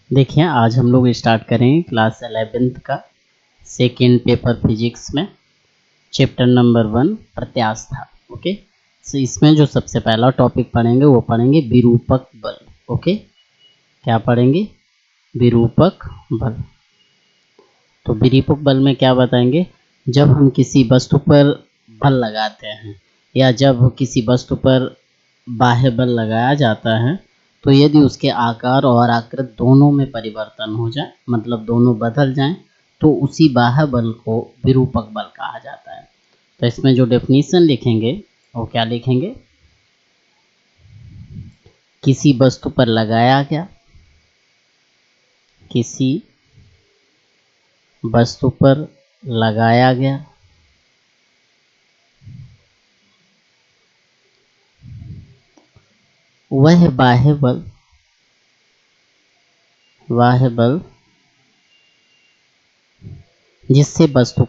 देखिए आज हम लोग स्टार्ट करेंगे क्लास 11th का सेकेंड पेपर फिजिक्स में चैप्टर नंबर 1 प्रत्यास्था। ओके, तो इसमें जो सबसे पहला टॉपिक पढ़ेंगे वो पढ़ेंगे विरूपक बल। ओके, क्या पढ़ेंगे? विरूपक बल। तो विरूपक बल में क्या बताएंगे? जब हम किसी वस्तु पर बल लगाते हैं या जब किसी वस्तु पर बाह्य बल लगाया जाता है तो यदि उसके आकार और आकृति दोनों में परिवर्तन हो जाए, मतलब दोनों बदल जाएं, तो उसी बाह्य बल को विरूपक बल कहा जाता है। तो इसमें जो डेफिनेशन लिखेंगे वो क्या लिखेंगे? किसी वस्तु पर लगाया गया, किसी वस्तु पर लगाया गया वह बाह्य बल जिससे वस्तु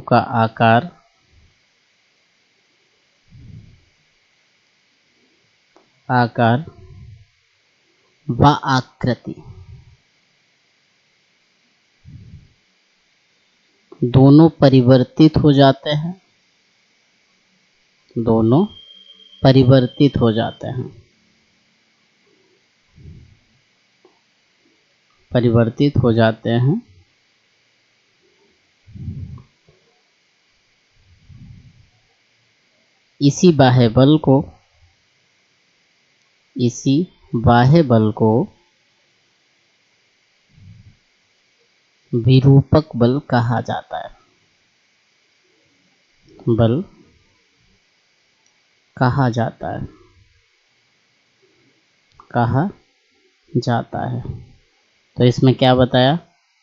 का आकार आकार व आकृति दोनों परिवर्तित हो जाते हैं, दोनों परिवर्तित हो जाते हैं, परिवर्तित हो जाते हैं इसी बाह्य बल को विरूपक बल कहा जाता है। बल कहा जाता है। तो इसमें क्या बताया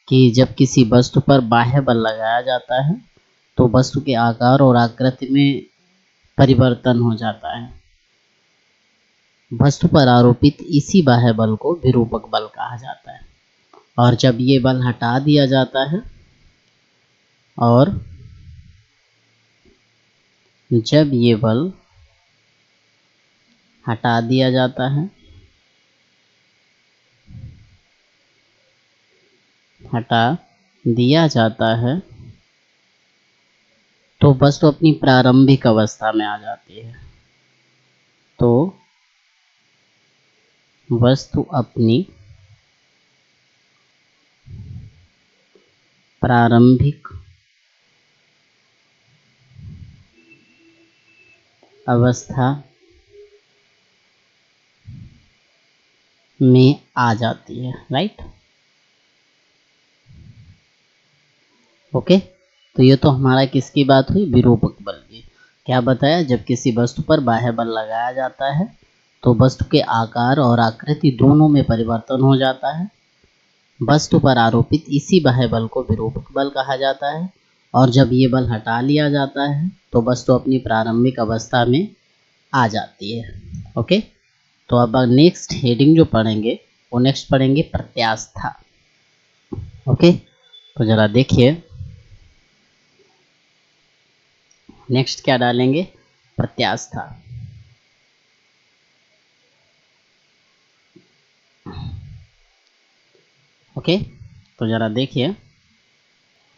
कि जब किसी वस्तु पर बाह्य बल लगाया जाता है तो वस्तु के आकार और आकृति में परिवर्तन हो जाता है। वस्तु पर आरोपित इसी बाह्य बल को विरूपक बल कहा जाता है। और जब ये बल हटा दिया जाता है तो वस्तु अपनी प्रारंभिक अवस्था में आ जाती है। तो वस्तु अपनी प्रारंभिक अवस्था में आ जाती है। Right, okay. तो ये तो हमारा किसकी बात हुई? विरूपक बल की। क्या बताया? जब किसी वस्तु पर बाह्य बल लगाया जाता है तो वस्तु के आकार और आकृति दोनों में परिवर्तन हो जाता है। वस्तु पर आरोपित इसी बाह्य बल को विरूपक बल कहा जाता है। और जब ये बल हटा लिया जाता है तो वस्तु अपनी प्रारंभिक अवस्था में आ जाती है। ओके, तो अब नेक्स्ट हेडिंग जो पढ़ेंगे वो नेक्स्ट पढ़ेंगे प्रत्यास्था। ओके, तो जरा देखिए नेक्स्ट क्या डालेंगे? प्रत्यास्था। ओके, तो जरा देखिए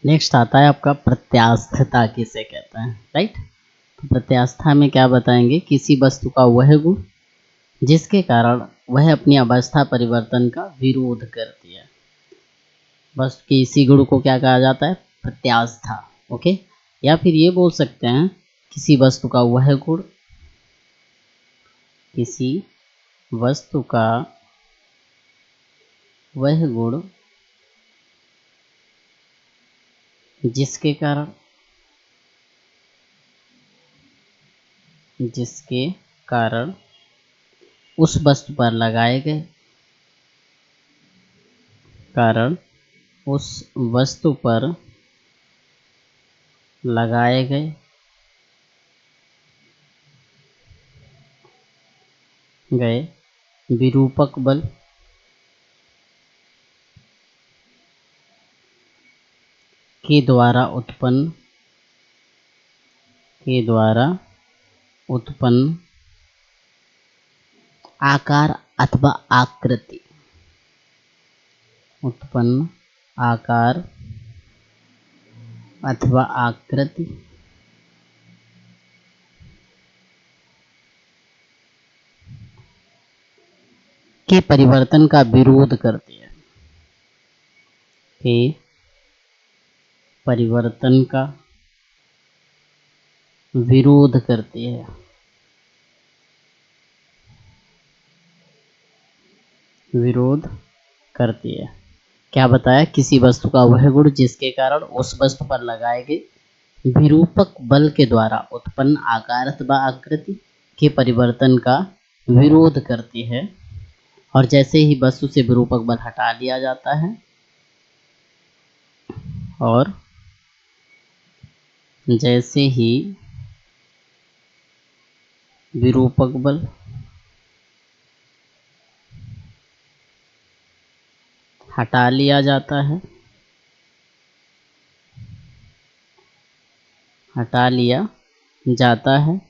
नेक्स्ट आता है आपका प्रत्यास्थता किसे कहते हैं। राइट, तो प्रत्यास्था में क्या बताएंगे? किसी वस्तु का वह गुण जिसके कारण वह अपनी अवस्था परिवर्तन का विरोध करती है। वस्तु के इसी गुण को क्या कहा जाता है? प्रत्यास्था। ओके, या फिर ये बोल सकते हैं किसी वस्तु का वह गुण, किसी वस्तु का वह गुण जिसके कारण उस वस्तु पर लगाए गए विरूपक बल के द्वारा उत्पन्न आकार अथवा आकृति, उत्पन्न आकार अथवा आकृति के परिवर्तन का विरोध करती है, के परिवर्तन का विरोध करती है, विरोध करती है। क्या बताया? किसी वस्तु का वह गुण जिसके कारण उस वस्तु पर लगाए गए विरूपक बल के द्वारा उत्पन्न आकार अथवा आकृति के परिवर्तन का विरोध करती है, और जैसे ही वस्तु से विरूपक बल हटा लिया जाता है, और जैसे ही विरूपक बल हटा लिया जाता है, हटा लिया जाता है,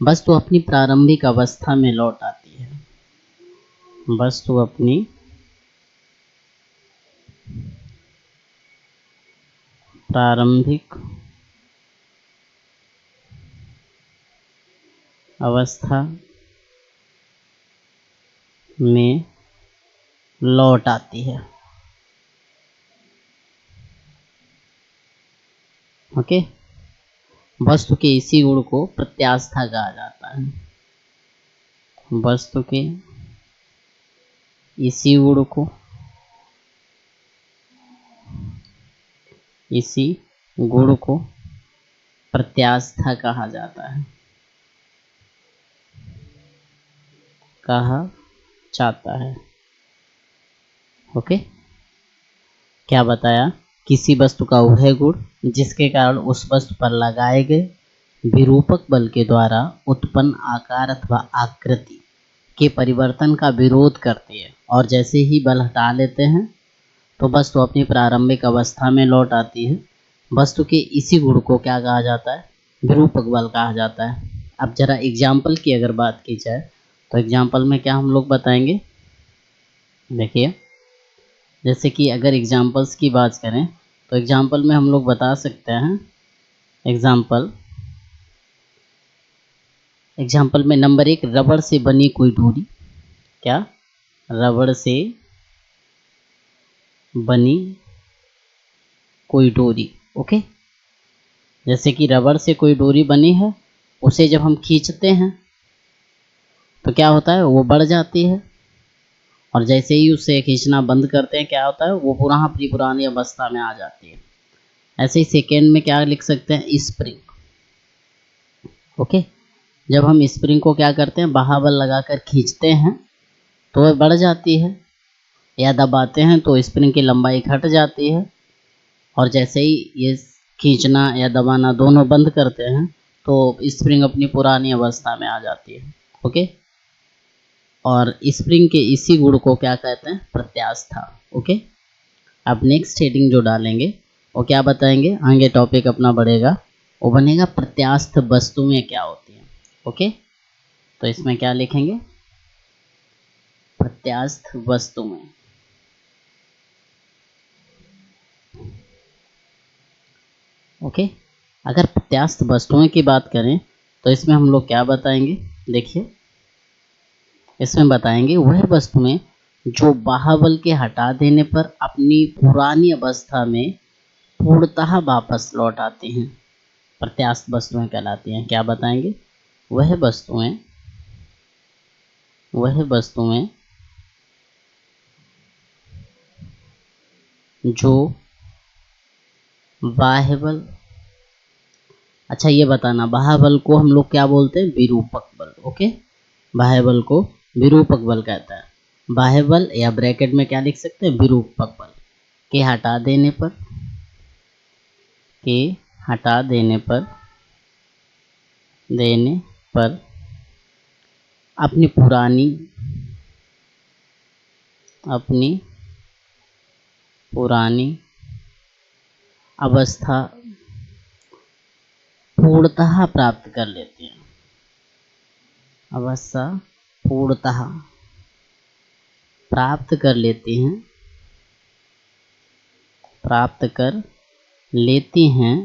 वस्तु अपनी प्रारंभिक अवस्था में लौट आती है, वस्तु अपनी प्रारंभिक अवस्था में लौट आती है। ओके, वस्तु के इसी गुण को प्रत्यास्था कहा जाता है, वस्तु के इसी गुण को, इसी गुण को प्रत्यास्था कहा जाता है, कहा जाता है। ओके, क्या बताया? किसी वस्तु का वह गुण जिसके कारण उस वस्तु पर लगाए गए विरूपक बल के द्वारा उत्पन्न आकार अथवा आकृति के परिवर्तन का विरोध करती है, और जैसे ही बल हटा लेते हैं तो वस्तु अपनी प्रारंभिक अवस्था में लौट आती है। वस्तु के इसी गुण को क्या कहा जाता है? विरूपक बल कहा जाता है। अब जरा एग्जाम्पल की अगर बात की जाए तो एग्जाम्पल में क्या हम लोग बताएंगे? देखिए, जैसे कि अगर एग्जाम्पल्स की बात करें तो एग्जाम्पल में हम लोग बता सकते हैं, एग्जाम्पल में नंबर 1, रबड़ से बनी कोई डोरी। क्या? रबड़ से बनी कोई डोरी। ओके, जैसे कि रबड़ से कोई डोरी बनी है, उसे जब हम खींचते हैं तो क्या होता है? वो बढ़ जाती है, और जैसे ही उसे खींचना बंद करते हैं क्या होता है? वो अपनी पुरानी अवस्था में आ जाती है। ऐसे ही सेकेंड में क्या लिख सकते हैं? स्प्रिंग। ओके, जब हम स्प्रिंग को क्या करते हैं? बहाबल लगाकर खींचते हैं तो वह बढ़ जाती है, या दबाते हैं तो स्प्रिंग की लंबाई घट जाती है, और जैसे ही ये खींचना या दबाना दोनों बंद करते हैं तो स्प्रिंग अपनी पुरानी अवस्था में आ जाती है। ओके, और स्प्रिंग के इसी गुण को क्या कहते हैं? प्रत्यास्था। ओके, अब नेक्स्ट हेडिंग जो डालेंगे वो क्या बताएंगे? आगे टॉपिक अपना बढ़ेगा, वो बनेगा प्रत्यास्थ वस्तुएं क्या होती हैं। ओके, तो इसमें क्या लिखेंगे? प्रत्यास्थ वस्तुएं। ओके, अगर प्रत्यास्थ वस्तुएं की बात करें तो इसमें हम लोग क्या बताएंगे? देखिए, इसमें बताएंगे वह वस्तुएं जो बाह्यबल के हटा देने पर अपनी पुरानी अवस्था में पूर्णतः वापस लौट आती हैं, प्रत्यास्थ वस्तुएं कहलाती हैं। क्या बताएंगे? वह वस्तुएं जो बाह्यबल, अच्छा ये बताना, बाह्यबल को हम लोग क्या बोलते हैं? विरूपक बल। ओके, बाह्यबल को विरूपक बल कहता है। बाह्यबल या ब्रैकेट में क्या लिख सकते हैं? विरूपक बल के हटा देने पर अपनी पुरानी अवस्था पूर्णतः प्राप्त कर लेते हैं। अवस्था पूर्णतः प्राप्त कर लेती हैं, प्राप्त कर लेती हैं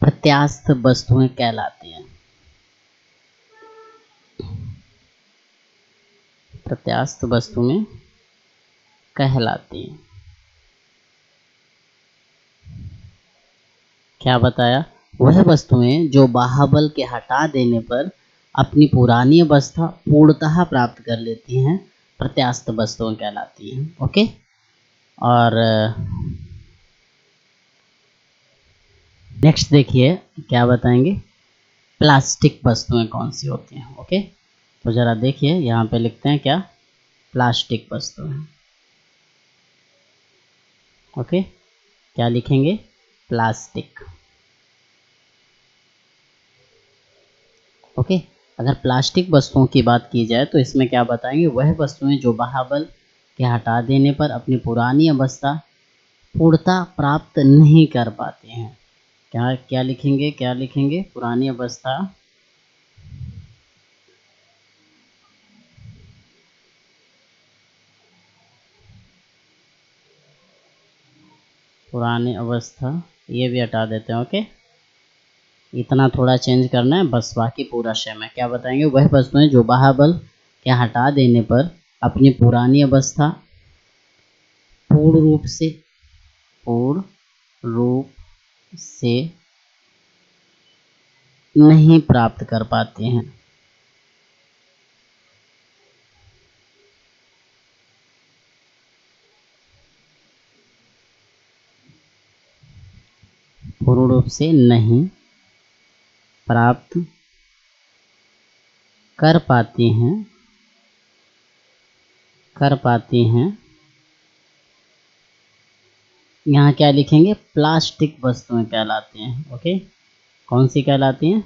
प्रत्यास्थ वस्तुएं कहलाती हैं। प्रत्यास्थ वस्तुएं कहलाती हैं। क्या बताया? वह वस्तुएं जो बाह्यबल के हटा देने पर अपनी पुरानी अवस्था पूर्णतः प्राप्त कर लेती हैं प्रत्यास्थ वस्तुएं कहलाती हैं। ओके, और नेक्स्ट देखिए क्या बताएंगे, प्लास्टिक वस्तुएं कौन सी होती हैं। ओके, तो जरा देखिए यहाँ पे लिखते हैं क्या, प्लास्टिक वस्तुएं। ओके, क्या लिखेंगे, प्लास्टिक। ओके, अगर प्लास्टिक वस्तुओं की बात की जाए तो इसमें क्या बताएंगे, वह वस्तुएं जो बाह्यबल के हटा देने पर अपनी पुरानी अवस्था पूर्णता प्राप्त नहीं कर पाते हैं। क्या क्या लिखेंगे, क्या लिखेंगे, पुरानी अवस्था पुरानी अवस्था, ये भी हटा देते हैं। ओके, इतना थोड़ा चेंज करना है बस, बाकी पूरा सेम है। क्या बताएंगे, वह वस्तुएं जो बाह्यबल के हटा देने पर अपनी पुरानी अवस्था पूर्ण रूप से नहीं प्राप्त कर पाते हैं। पूर्ण रूप से नहीं प्राप्त कर पाती हैं, कर पाती हैं। यहाँ क्या लिखेंगे, प्लास्टिक वस्तुएं कहलाती हैं। ओके, कौन सी कहलाती हैं,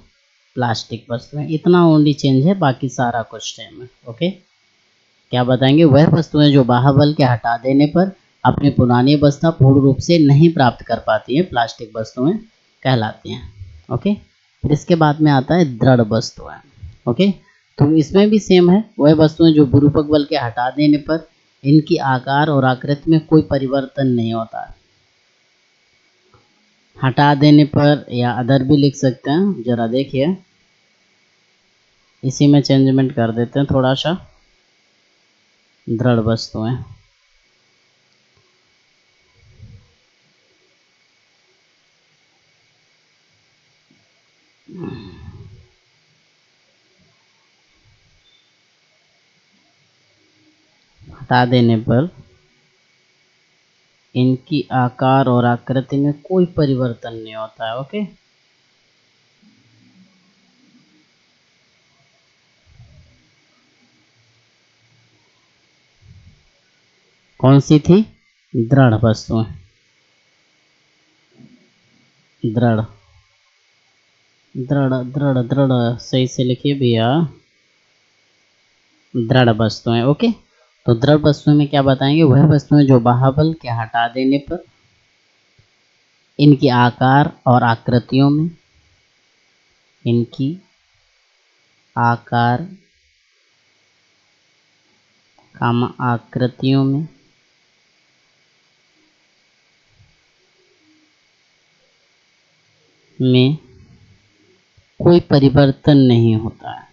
प्लास्टिक वस्तुएं। इतना ओनली चेंज है, बाकी सारा कुछ सेम है। ओके, क्या बताएंगे, वह वस्तुएं जो बाह्यबल के हटा देने पर अपनी पुरानी अवस्था पूर्ण रूप से नहीं प्राप्त कर पाती हैं, प्लास्टिक वस्तुएं कहलाती हैं। ओके, फिर इसके बाद में आता है दृढ़ वस्तुएं। ओके, तो इसमें भी सेम है, वह वस्तुएं जो विरूपक बल के हटा देने पर इनकी आकार और आकृति में कोई परिवर्तन नहीं होता है। हटा देने पर, या अदर भी लिख सकते हैं, जरा देखिए इसी में चेंजमेंट कर देते हैं थोड़ा सा। दृढ़ वस्तुएं, हटा देने पर इनकी आकार और आकृति में कोई परिवर्तन नहीं होता है। ओके, कौन सी थी, दृढ़ वस्तुएं। दृढ़ दृढ़ दृढ़ दृढ़ सही से लिखिए भैया, दृढ़ वस्तुएं। ओके, तो दृढ़ वस्तुएं में क्या बताएंगे, वह वस्तुएं जो बाह्यबल के हटा देने पर इनकी आकार और आकृतियों में, इनकी आकार आकृतियों में कोई परिवर्तन नहीं होता है,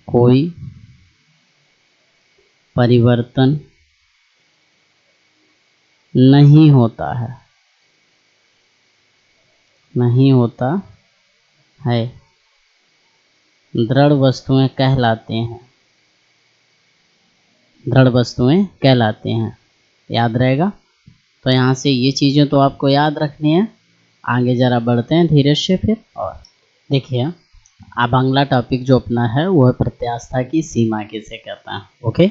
कोई परिवर्तन नहीं होता है, नहीं होता है, दृढ़ वस्तुएं कहलाते हैं, दृढ़ वस्तुएं कहलाते हैं। याद रहेगा, तो यहाँ से ये चीज़ें तो आपको याद रखनी है। आगे जरा बढ़ते हैं धीरे से फिर। और देखिए, अब अगला टॉपिक जो अपना है वो है प्रत्यास्था की सीमा किसे कहते हैं। ओके,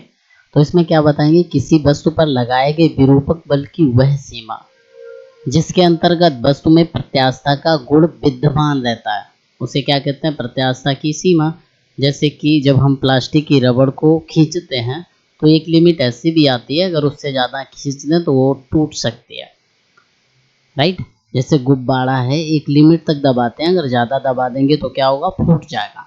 तो इसमें क्या बताएंगे, किसी वस्तु पर लगाए गए विरूपक बल की वह सीमा जिसके अंतर्गत वस्तु में प्रत्यास्था का गुण विद्यमान रहता है, उसे क्या कहते हैं, प्रत्यास्था की सीमा। जैसे कि जब हम प्लास्टिक की रबड़ को खींचते हैं तो एक लिमिट ऐसी भी आती है, अगर उससे ज़्यादा खींच दें तो वो टूट सकती है, राइट। जैसे गुब्बारा है, एक लिमिट तक दबाते हैं, अगर ज़्यादा दबा देंगे तो क्या होगा, फूट जाएगा।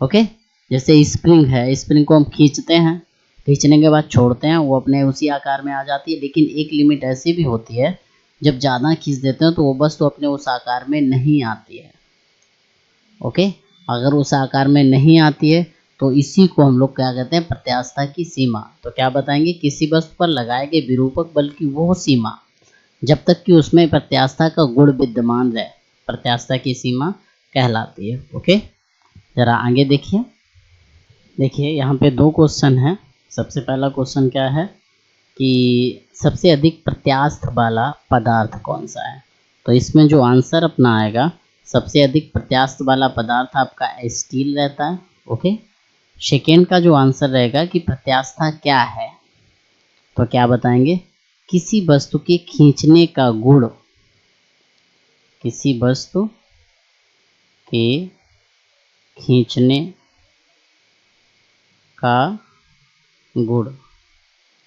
ओके। जैसे स्प्रिंग है, स्प्रिंग को हम खींचते हैं, खींचने के बाद छोड़ते हैं, वो अपने उसी आकार में आ जाती है, लेकिन एक लिमिट ऐसी भी होती है जब ज़्यादा खींच देते हैं तो वो वस्तु अपने उस आकार में नहीं आती है। ओके। अगर उस आकार में नहीं आती है तो इसी को हम लोग क्या कहते हैं, प्रत्यास्थता की सीमा। तो क्या बताएंगे, किसी वस्तु पर लगाए गए विरूपक बल की वो सीमा जब तक कि उसमें प्रत्यास्थता का गुण विद्यमान रहे, प्रत्यास्थता की सीमा कहलाती है। ओके, जरा आगे देखिए। देखिए यहाँ पे दो क्वेश्चन है। सबसे पहला क्वेश्चन क्या है कि सबसे अधिक प्रत्यास्थ वाला पदार्थ कौन सा है। तो इसमें जो आंसर अपना आएगा, सबसे अधिक प्रत्यास्थ वाला पदार्थ आपका स्टील रहता है। ओके। सेकेंड का जो आंसर रहेगा कि प्रत्यास्थता क्या है, तो क्या बताएंगे, किसी वस्तु के खींचने का गुण, किसी वस्तु के खींचने का गुण।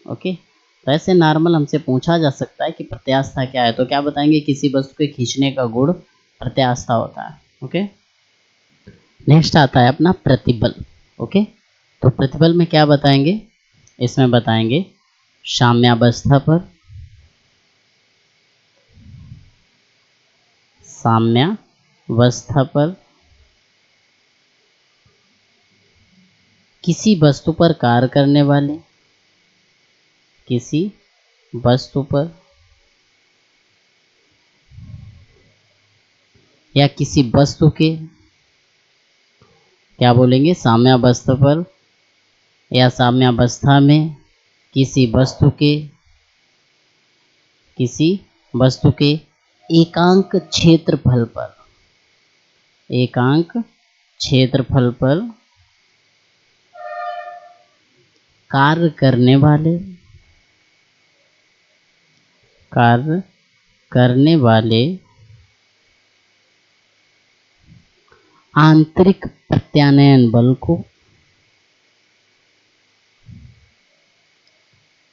ओके। तो ऐसे नॉर्मल हमसे पूछा जा सकता है कि प्रत्यास्थता क्या है, तो क्या बताएंगे, किसी वस्तु के खींचने का गुण प्रत्यास्थता होता है। ओके। नेक्स्ट आता है अपना प्रतिबल। ओके। तो प्रतिबल में क्या बताएंगे, इसमें बताएंगे साम्यावस्था पर, साम्यावस्था पर किसी वस्तु पर कार्य करने वाले, किसी वस्तु पर या किसी वस्तु के, क्या बोलेंगे, साम्यावस्था पर या साम्यावस्था में किसी वस्तु के, किसी वस्तु के एकांक क्षेत्रफल पर, एकांक क्षेत्रफल पर कार्य करने वाले, कार्य करने वाले आंतरिक प्रत्यानयन बल को,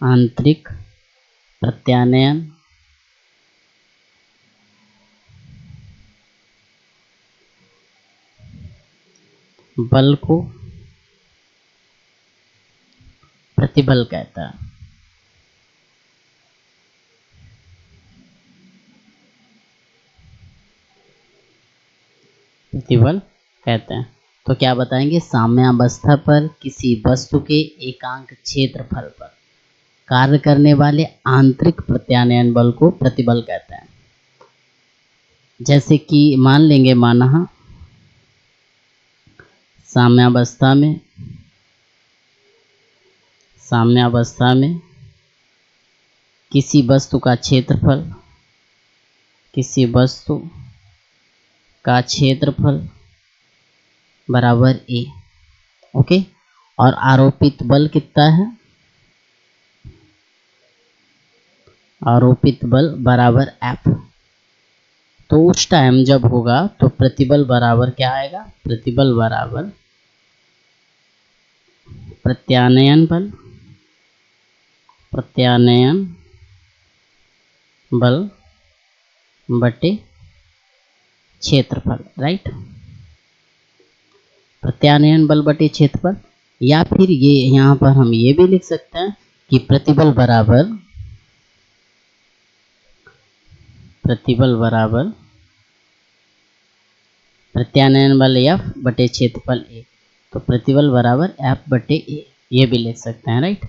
आंतरिक प्रत्यानयन बल को प्रतिबल कहता है। प्रतिबल कहते हैं। तो क्या बताएंगे, साम्यावस्था पर किसी वस्तु के एकांक क्षेत्रफल पर कार्य करने वाले आंतरिक प्रत्यानयन बल को प्रतिबल कहते हैं। जैसे कि मान लेंगे, माना साम्यावस्था में, साम्यावस्था में किसी वस्तु का क्षेत्रफल, किसी वस्तु का क्षेत्रफल बराबर ए। ओके। और आरोपित बल कितना है, आरोपित बल बराबर एफ। तो उस टाइम जब होगा तो प्रतिबल बराबर क्या आएगा, प्रतिबल बराबर प्रत्यानयन बल, प्रत्यानयन बल बटे क्षेत्रफल, राइट। प्रत्यानयन बल बटे क्षेत्रफल, या फिर ये यहाँ पर हम ये भी लिख सकते हैं कि प्रतिबल बराबर, प्रतिबल बराबर प्रत्यानयन बल एफ बटे क्षेत्रफल ए। तो प्रतिबल बराबर एफ बटे ए, ये भी लिख सकते हैं, राइट।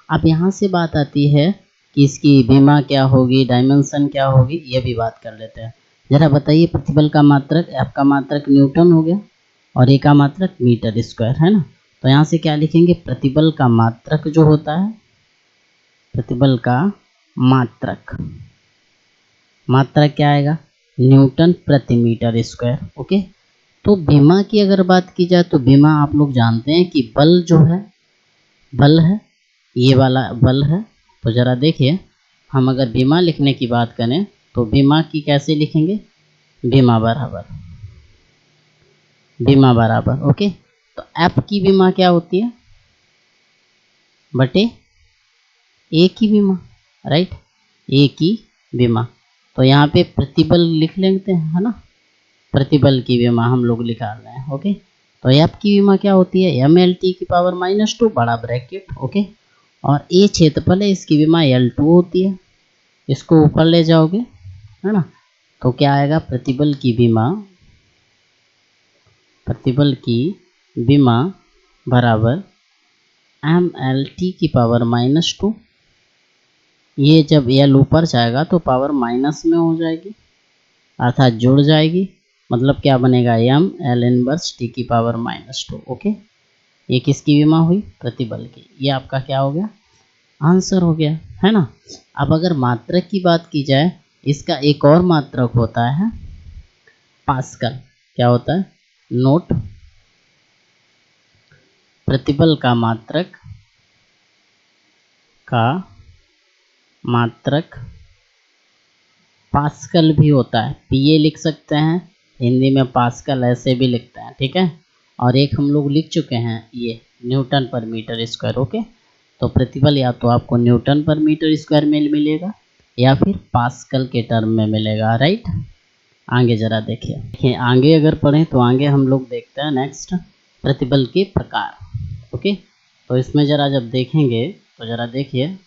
अब यहाँ से बात आती है कि इसकी विमा क्या होगी, डायमेंशन क्या होगी, ये भी बात कर लेते हैं। जरा बताइए, प्रतिबल का मात्रक, एफ का मात्रक न्यूटन हो गया और ए का मात्रक मीटर स्क्वायर है ना। तो यहाँ से क्या लिखेंगे, प्रतिबल का मात्रक जो होता है, प्रतिबल का मात्रक, मात्रक क्या आएगा, न्यूटन प्रति मीटर स्क्वायर। ओके। तो विमा की अगर बात की जाए तो विमा आप लोग जानते हैं कि बल जो है, बल है, ये वाला बल है। तो जरा देखिए, हम अगर विमा लिखने की बात करें तो विमा की कैसे लिखेंगे, विमा बराबर, विमा बराबर, ओके। तो एफ की विमा क्या होती है, बटे ए की विमा, राइट, ए की विमा। तो यहाँ पे प्रतिबल लिख लेते हैं, है ना, प्रतिबल की विमा हम लोग निकाल रहे हैं। ओके, तो एफ की विमा क्या होती है, एम एल टी की पावर -2 बड़ा ब्रैकेट। ओके, और ए क्षेत्रफल है, इसकी विमा L2 होती है। इसको ऊपर ले जाओगे, है ना, तो क्या आएगा, प्रतिबल की विमा बराबर MLT की पावर -2। ये जब L ऊपर जाएगा तो पावर माइनस में हो जाएगी, अर्थात जुड़ जाएगी। मतलब क्या बनेगा, M L इनवर्स T की पावर -2। ओके, ये किसकी विमा हुई, प्रतिबल की। ये आपका क्या हो गया, आंसर हो गया, है ना। अब अगर मात्रक की बात की जाए, इसका एक और मात्रक होता है पास्कल। क्या होता है, नोट, प्रतिबल का मात्रक पास्कल भी होता है, PA लिख सकते हैं, हिंदी में पास्कल ऐसे भी लिखते हैं, ठीक है। और एक हम लोग लिख चुके हैं, ये न्यूटन पर मीटर स्क्वायर। ओके, तो प्रतिबल या तो आपको न्यूटन पर मीटर स्क्वायर में मिलेगा या फिर पास्कल के टर्म में मिलेगा, राइट। आगे जरा देखिए आगे अगर पढ़ें तो आगे हम लोग देखते हैं नेक्स्ट प्रतिबल के प्रकार। ओके, तो इसमें जरा जब देखेंगे तो जरा देखिए,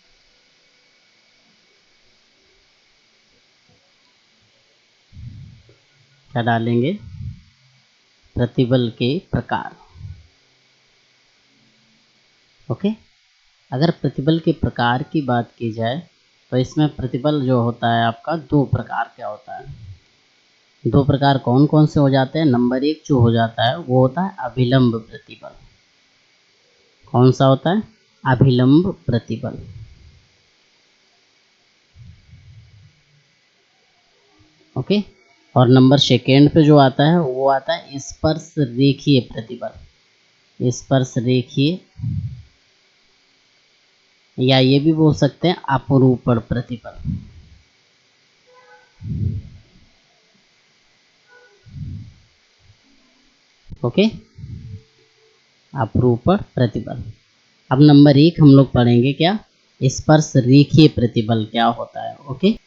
क्या डालेंगे, प्रतिबल के प्रकार। ओके, अगर प्रतिबल के प्रकार की बात की जाए तो इसमें प्रतिबल जो होता है आपका दो प्रकार का होता है। दो प्रकार कौन कौन से हो जाते हैं, नंबर 1 जो हो जाता है वो होता है अभिलंब प्रतिबल। कौन सा होता है, अभिलंब प्रतिबल। ओके, और नंबर सेकेंड पे जो आता है वो आता है स्पर्श रेखीय प्रतिबल। स्पर्श रेखीय, या ये भी बोल सकते हैं अपरूपण प्रतिबल। ओके, अपरूपण प्रतिबल। अब नंबर 1 हम लोग पढ़ेंगे क्या, स्पर्श रेखीय प्रतिबल क्या होता है। ओके,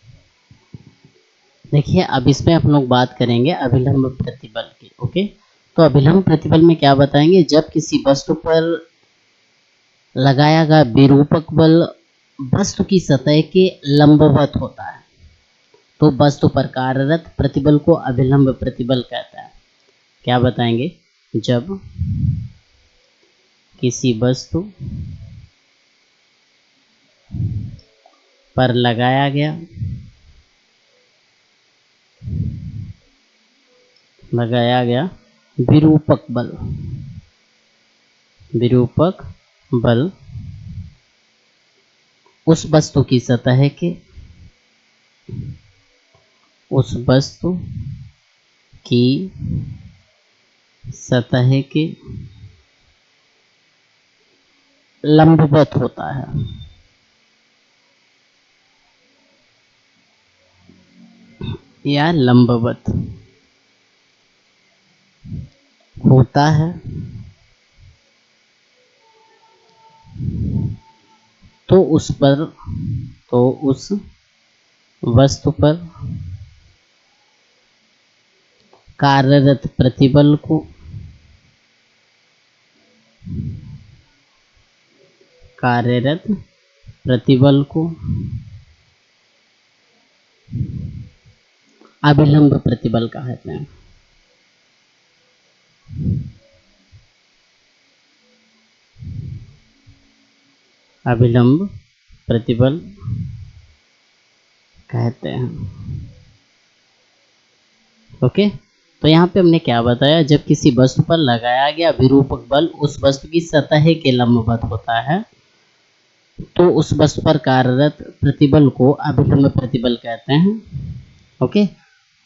देखिए अब इसमें हम लोग बात करेंगे अभिलंब प्रतिबल की। ओके, तो अभिलंब प्रतिबल में क्या बताएंगे, जब किसी वस्तु पर लगाया गया विरूपक बल वस्तु की सतह के लंबवत होता है तो वस्तु पर कार्यरत प्रतिबल को अभिलंब प्रतिबल कहता है। क्या बताएंगे, जब किसी वस्तु पर लगाया गया विरूपक बल उस वस्तु की सतह के लंबवत होता है, या लंबवत होता है, तो उस वस्तु पर कार्यरत प्रतिबल को अभिलंब प्रतिबल कहते हैं। अभिलंब प्रतिबल कहते हैं। ओके, तो यहाँ पे हमने क्या बताया, जब किसी वस्तु पर लगाया गया विरूपक बल उस वस्तु की सतह के लंबवत होता है तो उस वस्तु पर कार्यरत प्रतिबल को अभिलंब प्रतिबल कहते हैं। ओके,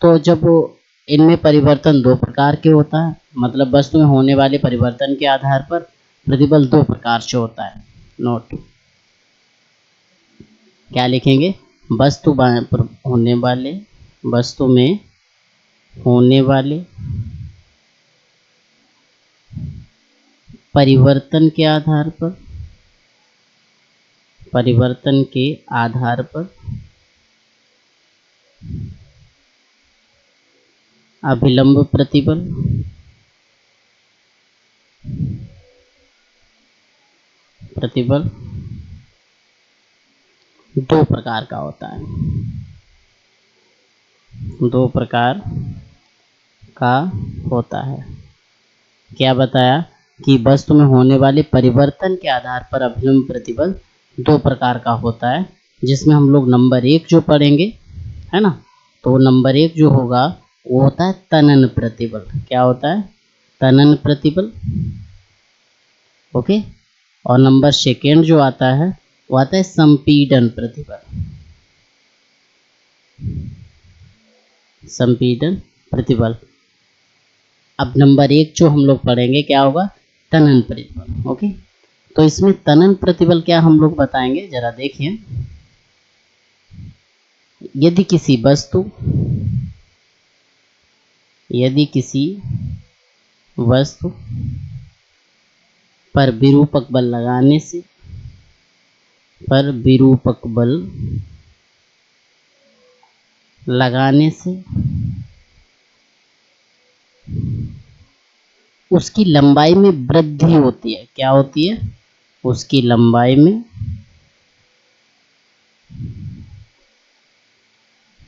तो जब इनमें परिवर्तन दो प्रकार के होता है, मतलब वस्तु में होने वाले परिवर्तन के आधार पर प्रतिबल दो प्रकार से होता है। नोट, क्या लिखेंगे, वस्तु में होने वाले परिवर्तन के आधार पर अभिलंब प्रतिबल, प्रतिबल दो प्रकार का होता है, दो प्रकार का होता है। क्या बताया कि वस्तु में होने वाले परिवर्तन के आधार पर अभिलंब प्रतिबल दो प्रकार का होता है, जिसमें हम लोग नंबर 1 जो पढ़ेंगे, है ना, तो नंबर 1 जो होगा वो होता है तनन प्रतिबल। क्या होता है? तनन प्रतिबल। ओके। और नंबर 2 जो आता है वो आता है संपीडन प्रतिबल, संपीडन प्रतिबल। अब नंबर 1 जो हम लोग पढ़ेंगे क्या होगा? तनन प्रतिबल। ओके। तो इसमें तनन प्रतिबल क्या हम लोग बताएंगे, जरा देखिए। यदि किसी वस्तु, यदि किसी वस्तु पर विरूपक बल लगाने से, पर विरूपक बल लगाने से उसकी लंबाई में वृद्धि होती है। क्या होती है? उसकी लंबाई में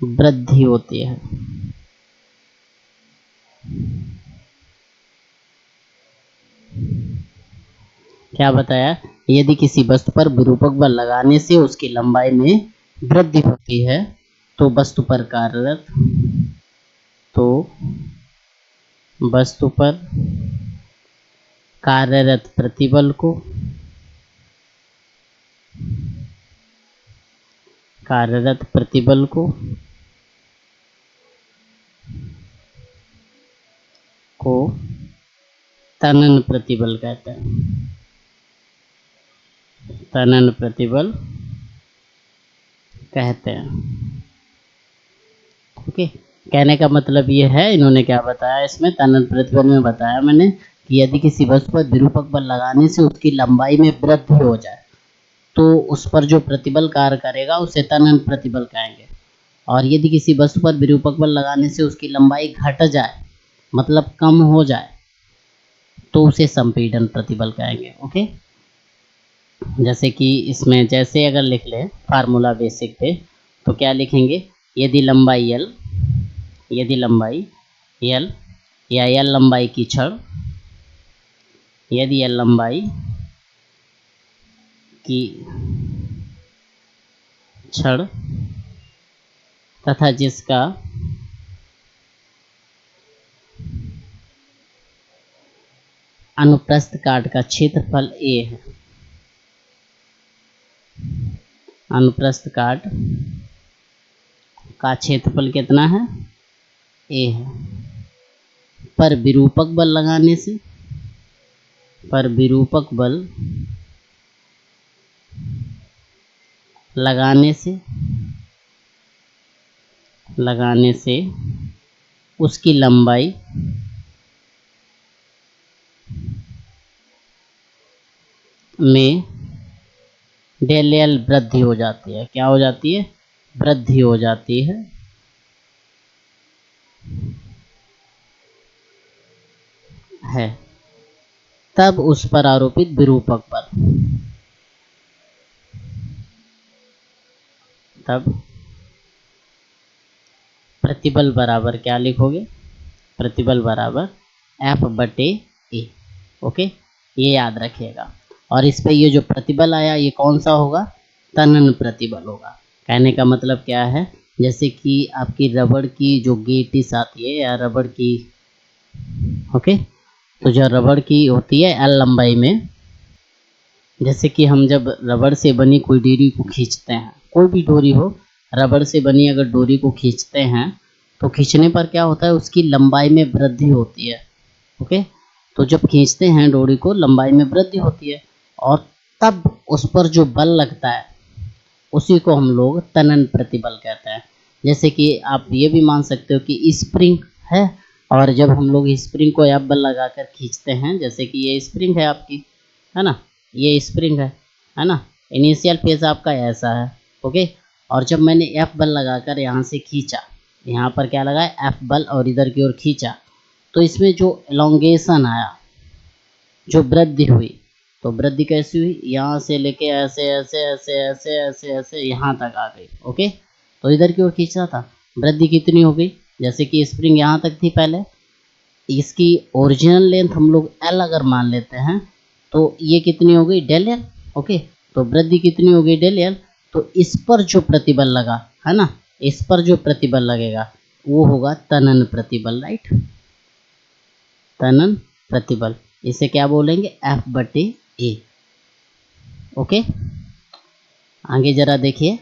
वृद्धि होती है। क्या बताया? यदि किसी वस्तु पर विरूपक बल लगाने से उसकी लंबाई में वृद्धि होती है तो वस्तु पर कार्यरत, तो वस्तु पर कार्यरत प्रतिबल को, कार्यरत प्रतिबल को तनन प्रतिबल कहते हैं। तनन प्रतिबल कहते हैं। ओके। कहने का मतलब ये है, इन्होंने क्या बताया इसमें तनन प्रतिबल में बताया मैंने कि यदि किसी वस्तु पर विरूपक बल लगाने से उसकी लंबाई में वृद्धि हो जाए तो उस पर जो प्रतिबल कार्य करेगा उसे तनन प्रतिबल कहेंगे। और यदि किसी वस्तु पर विरूपक बल लगाने से उसकी लंबाई घट जाए, मतलब कम हो जाए, तो उसे संपीड़न प्रतिबल कहेंगे। ओके। जैसे कि इसमें जैसे अगर लिख लें फार्मूला बेसिक पे, तो क्या लिखेंगे? यदि लंबाई L, यदि लंबाई L या L लंबाई की छड़, यदि L लंबाई की छड़ तथा जिसका अनुप्रस्थ काट का क्षेत्रफल A है, अनुप्रस्थ काट का क्षेत्रफल कितना है? A है। पर विरूपक बल लगाने से, पर विरूपक बल लगाने से उसकी लंबाई में डेल L वृद्धि हो जाती है। क्या हो जाती है? वृद्धि हो जाती है तब उस पर आरोपित विरूपक बल, तब प्रतिबल बराबर क्या लिखोगे? प्रतिबल बराबर F/A। ओके, ये याद रखिएगा। और इस पे ये जो प्रतिबल आया ये कौन सा होगा? तनन प्रतिबल होगा। कहने का मतलब क्या है? जैसे कि आपकी रबड़ की जो गेटिस आती है या रबड़ की, ओके, तो जो रबड़ की होती है L लंबाई में, जैसे कि हम जब रबड़ से बनी कोई डोरी को खींचते हैं, कोई भी डोरी हो, रबड़ से बनी अगर डोरी को खींचते हैं तो खींचने पर क्या होता है? उसकी लंबाई में वृद्धि होती है। ओके, तो जब खींचते हैं डोरी को लंबाई में वृद्धि होती है और तब उस पर जो बल लगता है उसी को हम लोग तनन प्रतिबल कहते हैं। जैसे कि आप ये भी मान सकते हो कि स्प्रिंग है और जब हम लोग स्प्रिंग को F बल लगाकर खींचते हैं, जैसे कि ये स्प्रिंग है आपकी, है ना, ये स्प्रिंग है ना, इनिशियल फेज आपका ऐसा है। ओके, और जब मैंने एफ बल लगाकर यहाँ से खींचा, यहाँ पर क्या लगा है एफ बल, और इधर की ओर खींचा, तो इसमें जो एलोंगेशन आया, जो वृद्धि हुई, तो वृद्धि कैसी हुई, यहाँ से लेके ऐसे ऐसे ऐसे ऐसे ऐसे ऐसे यहाँ तक आ गई। ओके, तो इधर की ओर खींचा था, वृद्धि कितनी हो गई, जैसे कि स्प्रिंग यहाँ तक थी पहले, इसकी ओरिजिनल लेंथ हम लोग एल अगर मान लेते हैं, तो ये कितनी हो गई डेल एल। ओके, तो वृद्धि कितनी हो गई डेल एल। तो इस पर जो प्रतिबल लगा है ना, इस पर जो प्रतिबल लगेगा वो होगा तनन प्रतिबल, राइट, तनन प्रतिबल। इसे क्या बोलेंगे एफ बटे ए। ओके, आगे जरा देखिए,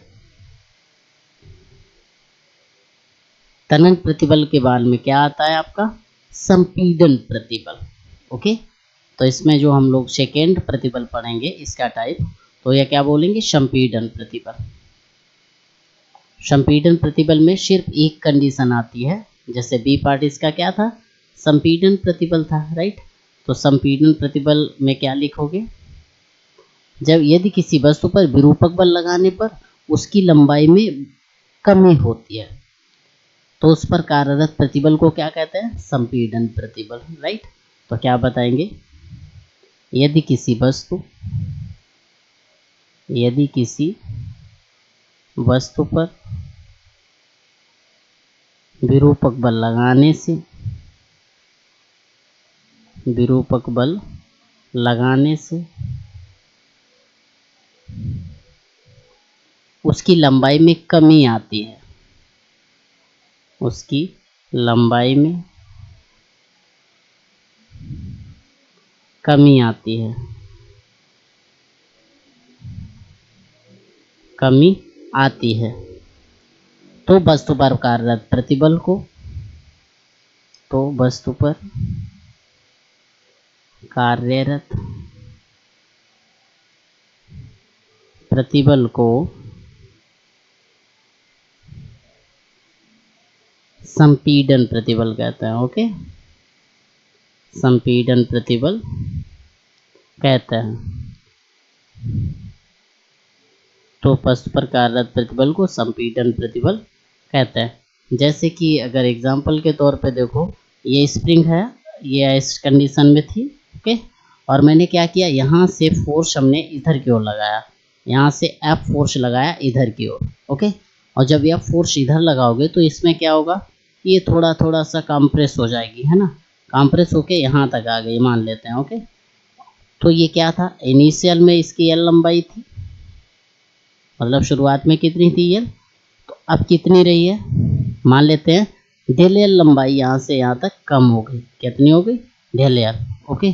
तनन प्रतिबल के बाद में क्या आता है आपका संपीडन प्रतिबल। ओके, तो इसमें जो हम लोग सेकेंड प्रतिबल पढ़ेंगे इसका टाइप, तो यह क्या बोलेंगे संपीडन प्रतिबल। संपीडन प्रतिबल में सिर्फ एक कंडीशन आती है, जैसे बी पार्ट इसका क्या था संपीडन प्रतिबल था, राइट। तो संपीडन प्रतिबल में क्या लिखोगे, जब यदि किसी वस्तु पर विरूपक बल लगाने पर उसकी लंबाई में कमी होती है, तो उस पर कार्यरत प्रतिबल को क्या कहते हैं संपीडन प्रतिबल, राइट। तो क्या बताएंगे, यदि किसी वस्तु पर विरूपक बल लगाने से उसकी लंबाई में कमी आती है, उसकी लंबाई में कमी आती है, तो वस्तु पर कार्यरत प्रतिबल को, संपीडन प्रतिबल कहते हैं। ओके, संपीडन प्रतिबल कहते हैं, तो वस्तु पर कार्यरत प्रतिबल को संपीडन प्रतिबल कहते हैं। जैसे कि अगर एग्जांपल के तौर पे देखो, ये स्प्रिंग है, ये इस कंडीशन में थी। ओके, और मैंने क्या किया, यहाँ से फोर्स हमने इधर की ओर लगाया, यहाँ से एफ फोर्स लगाया इधर की ओर। ओके, और जब यह फोर्स इधर लगाओगे तो इसमें क्या होगा, ये थोड़ा थोड़ा सा कंप्रेस हो जाएगी, है ना, कंप्रेस होके यहाँ तक आ गई मान लेते हैं। ओके, तो ये क्या था, इनिशियल में इसकी एल लंबाई थी, मतलब शुरुआत में कितनी थी एल, तो अब कितनी रही है, मान लेते हैं डेल एल लंबाई यहाँ से यहाँ तक कम हो गई, कितनी हो गई डेल एल। ओके,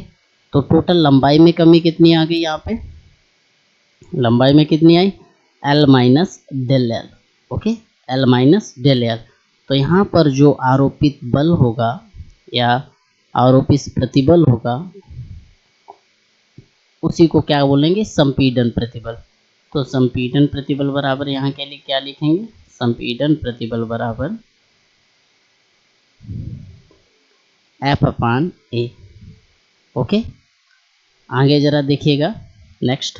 तो टोटल लंबाई में कमी कितनी आ गई, यहाँ पे लंबाई में कितनी आई L minus del L. Okay, L minus del L. तो यहाँ पर जो आरोपित बल होगा या आरोपित प्रतिबल होगा उसी को क्या बोलेंगे संपीडन प्रतिबल। तो संपीडन प्रतिबल बराबर यहाँ के लिए क्या लिखेंगे, संपीडन प्रतिबल बराबर एफ अपान ए। ओके, आगे जरा देखिएगा नेक्स्ट,